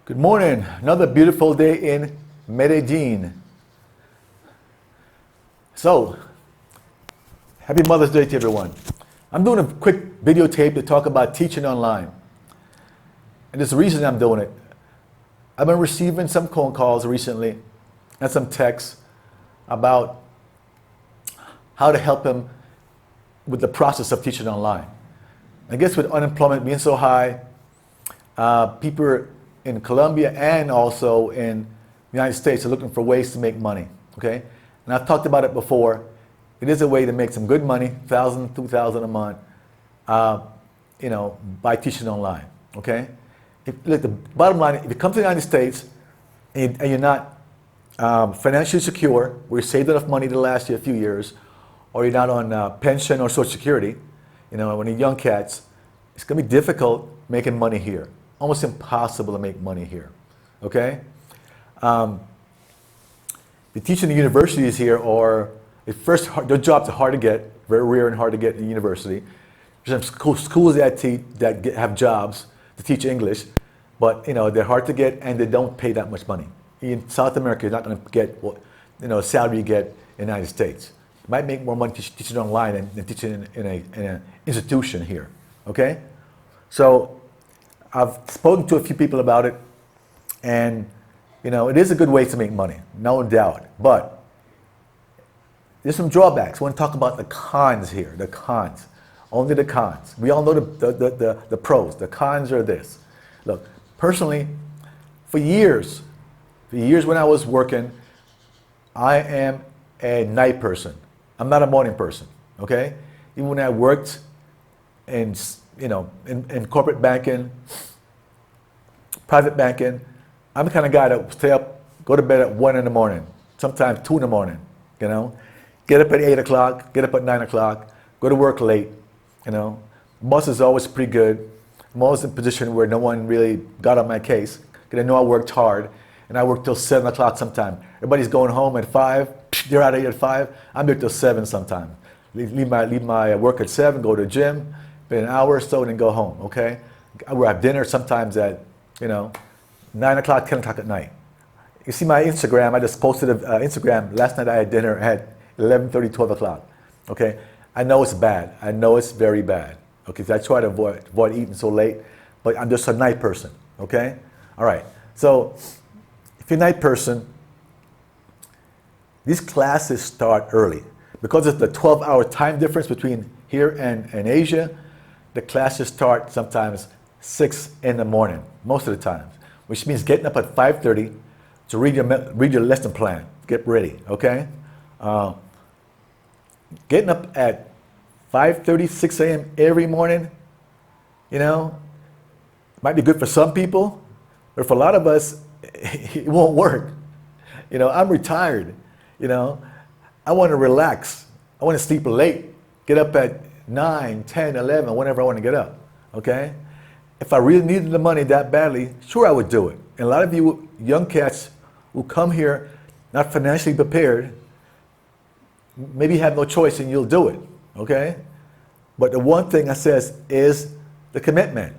Good morning. Another beautiful day in Medellin. So, happy Mother's Day to everyone. I'm doing a quick videotape to talk about teaching online. And there's a reason I'm doing it. I've been receiving some phone calls recently and some texts about how to help them with the process of teaching online. I guess with unemployment being so high, people in Colombia and also in the United States are looking for ways to make money, okay? And I've talked about it before. It is a way to make some good money, $1,000, $2,000 a month, by teaching online, okay? Look, the bottom line, if you come to the United States and you're not financially secure, where you saved enough money to last you a few years, or you're not on pension or Social Security, when you're young cats, it's gonna be difficult making money here. Almost impossible to make money here, okay? The teaching in the universities here are, their jobs are hard to get, very rare and hard to get in the university. There's some schools that have jobs to teach English, but they're hard to get and they don't pay that much money. In South America, you're not gonna get a salary you get in the United States. You might make more money teaching online than teaching in an institution here, okay? So, I've spoken to a few people about it, and it is a good way to make money, no doubt. But there's some drawbacks. I want to talk about the cons here. The cons, only the cons. We all know the pros. The cons are this. Look, personally, for years when I was working, I am a night person. I'm not a morning person. Okay, even when I worked in corporate banking, private banking, I'm the kind of guy that will stay up, go to bed at 1 in the morning, sometimes 2 in the morning, Get up at 8 o'clock, get up at 9 o'clock, go to work late, Boss is always pretty good. I'm always in a position where no one really got on my case, because they know I worked hard, and I work till 7 o'clock sometime. Everybody's going home at 5, they're out of here at 5, I'm here till 7 sometime. Leave my work at 7, go to the gym, spend an hour or so, and then go home, okay? I will have dinner sometimes at 9 o'clock, 10 o'clock at night. You see my Instagram, I just posted Instagram. Last night I had dinner at 11:30, 12 o'clock. Okay, I know it's bad. I know it's very bad. Okay, so I try to avoid eating so late, but I'm just a night person. Okay, all right. So if you're a night person, these classes start early. Because of the 12-hour time difference between here and Asia, the classes start sometimes 6 in the morning, most of the time, which means getting up at 5:30 to read your lesson plan, get ready, okay? Getting up at 5:30, 6 a.m. every morning, might be good for some people, but for a lot of us, it won't work. I'm retired, I want to relax. I want to sleep late, get up at 9, 10, 11, whenever I want to get up, okay? If I really needed the money that badly, sure I would do it. And a lot of you young cats who come here not financially prepared, maybe have no choice and you'll do it, okay? But the one thing I says is the commitment.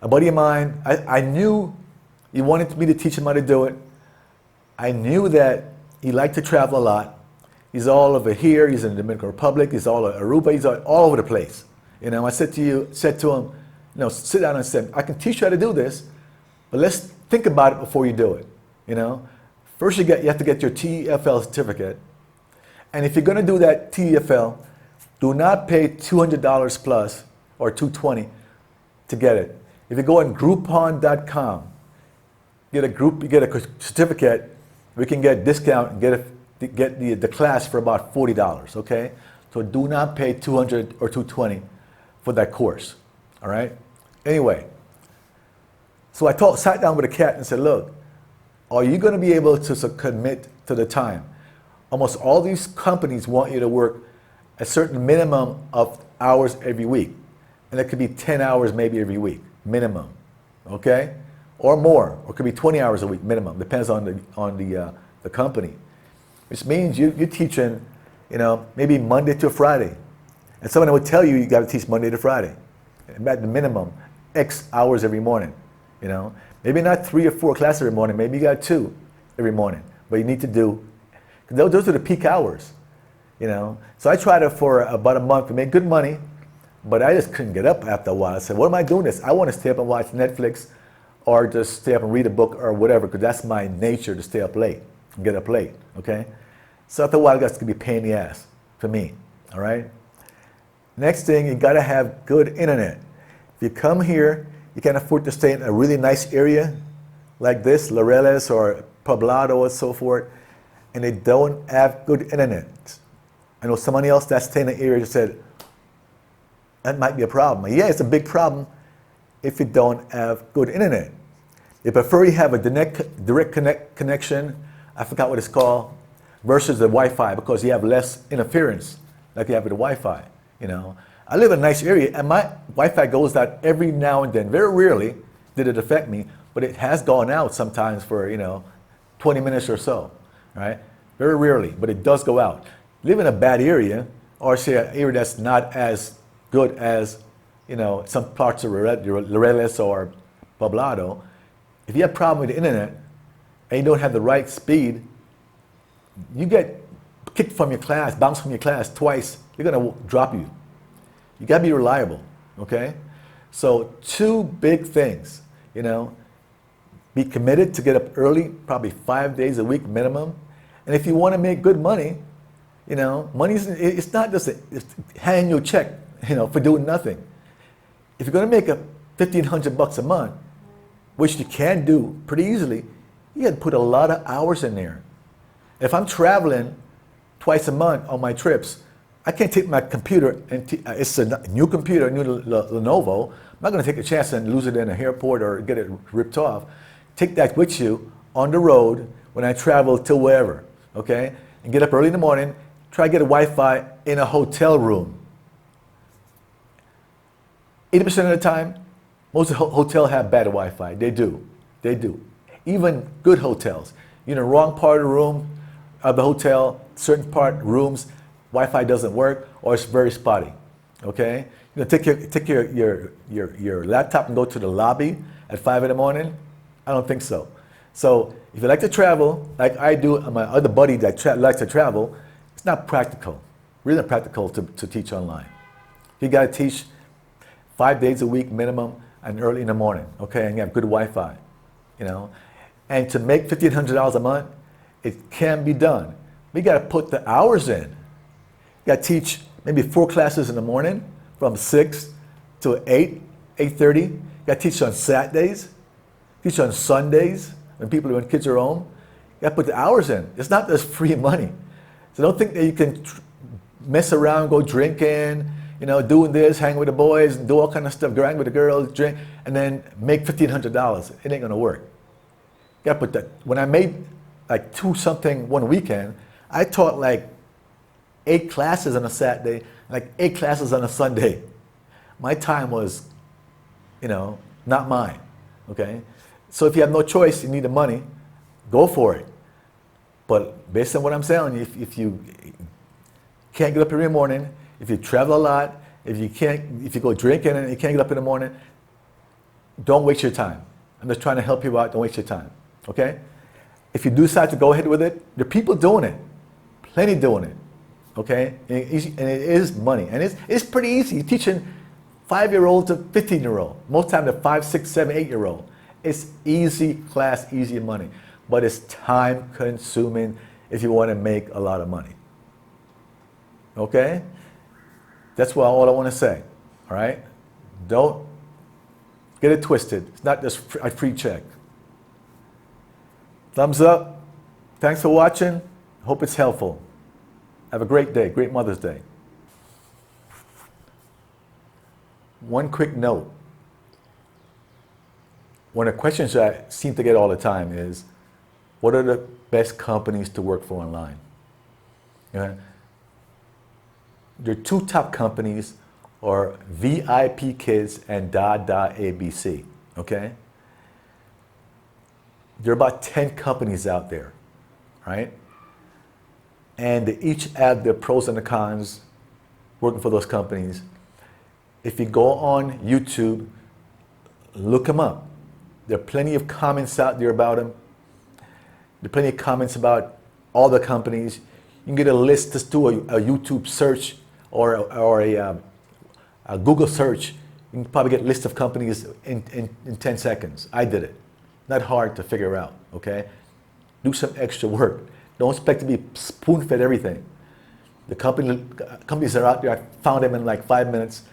A buddy of mine, I knew he wanted me to teach him how to do it. I knew that he liked to travel a lot. He's all over here, he's in the Dominican Republic, he's all over Aruba, he's all over the place. I said to him, sit down and say, I can teach you how to do this, but let's think about it before you do it. First you have to get your TEFL certificate, and if you're going to do that TEFL, do not pay $200 plus or $220 to get it. If you go on Groupon.com, you get a certificate, we can get a discount and get the class for about $40. Okay, so do not pay $200 or $220 for that course. All right. Anyway, so I sat down with a cat and said, look, are you going to be able to commit to the time? Almost all these companies want you to work a certain minimum of hours every week. And it could be 10 hours maybe every week, minimum, okay? Or more, or it could be 20 hours a week minimum, depends on the company. Which means you're teaching, maybe Monday to Friday. And someone would tell you got to teach Monday to Friday, at the minimum, X hours every morning, Maybe not 3 or 4 classes every morning. Maybe you got 2 every morning. But you need to do, those are the peak hours, you know. So I tried it for about a month to make good money, but I just couldn't get up after a while. I said, what am I doing this? I want to stay up and watch Netflix or just stay up and read a book or whatever, because that's my nature, to stay up late and get up late, okay? So after a while, that's going to be a pain in the ass for me, all right? Next thing, you got to have good internet. If you come here, you can't afford to stay in a really nice area like this, Laureles or Poblado and so forth, and they don't have good internet. I know somebody else that's staying in the area said, that might be a problem. Yeah, it's a big problem if you don't have good internet. They prefer you have a direct connection, I forgot what it's called, versus the Wi-Fi, because you have less interference like you have with the Wi-Fi, you know. I live in a nice area, and my Wi-Fi goes out every now and then. Very rarely did it affect me, but it has gone out sometimes for, you know, 20 minutes or so, right? Very rarely, but it does go out. Live in a bad area, or say an area that's not as good as, you know, some parts of Laureles or Poblado. If you have a problem with the internet and you don't have the right speed, you get kicked from your class, bounced from your class twice, they're gonna drop you. You gotta be reliable, okay? So 2 big things, you know, be committed to get up early, probably 5 days a week minimum. And if you wanna make good money, you know, it's not just a hand you a check, you know, for doing nothing. If you're gonna make $1,500 a month, which you can do pretty easily, you gotta put a lot of hours in there. If I'm traveling twice a month on my trips, I can't take my computer, and it's a new computer, a new Lenovo. I'm not gonna take a chance and lose it in an airport or get it ripped off. Take that with you on the road when I travel to wherever, okay? And get up early in the morning, try to get a Wi-Fi in a hotel room. 80% of the time, most hotels have bad Wi-Fi. They do. They do. Even good hotels. You're in the wrong part of the room of the hotel, certain rooms, Wi-Fi doesn't work, or it's very spotty. Okay? You know, take your laptop and go to the lobby at 5 in the morning? I don't think so. So if you like to travel, like I do, and my other buddy that likes to travel, it's not practical. Really not practical to teach online. You got to teach 5 days a week minimum and early in the morning, okay? And you have good Wi-Fi, you know? And to make $1,500 a month, it can be done. We got to put the hours in. You got to teach maybe 4 classes in the morning from 6 to 8, 8:30. You got to teach on Saturdays, teach on Sundays when kids are home. You got to put the hours in. It's not just free money. So don't think that you can mess around, go drinking, you know, doing this, hang with the boys, and do all kind of stuff, hang with the girls, drink, and then make $1,500. It ain't gonna work. You gotta put that. When I made like 2 something one weekend, I taught like 8 classes on a Saturday, like 8 classes on a Sunday. My time was, you know, not mine, okay? So if you have no choice, you need the money, go for it. But based on what I'm saying, if you can't get up every morning, if you travel a lot, if you go drinking and you can't get up in the morning, don't waste your time. I'm just trying to help you out, don't waste your time, okay? If you decide to go ahead with it, there are people doing it, plenty doing it, okay? And it is money, and it's pretty easy. You're teaching 5-year-old to 15-year-old, most time to 5, 6, 7, 8-year-old. It's easy class, easy money, but it's time consuming if you want to make a lot of money, okay? That's all I want to say, all right? Don't get it twisted. It's not just a free check. Thumbs up. Thanks for watching. Hope it's helpful. Have a great day, great Mother's Day. One quick note. One of the questions I seem to get all the time is, what are the best companies to work for online? Okay? There are 2 top companies, are VIP Kids and Dada ABC, okay? There are about 10 companies out there, right? And they each have their pros and the cons working for those companies. If you go on YouTube, look them up. There are plenty of comments out there about them. There are plenty of comments about all the companies. You can get a list, just do a YouTube search or a Google search. You can probably get a list of companies in 10 seconds. I did it. Not hard to figure out, okay? Do some extra work. Don't expect to be spoon-fed everything. The companies that are out there, I found them in like 5 minutes.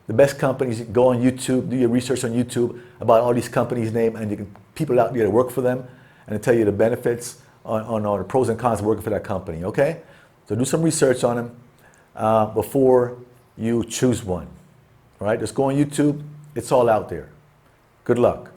The best companies, go on YouTube, do your research on YouTube about all these companies' names, and you can people out there that work for them, and they tell you the benefits on the pros and cons of working for that company, okay? So do some research on them before you choose one, all right? Just go on YouTube. It's all out there. Good luck.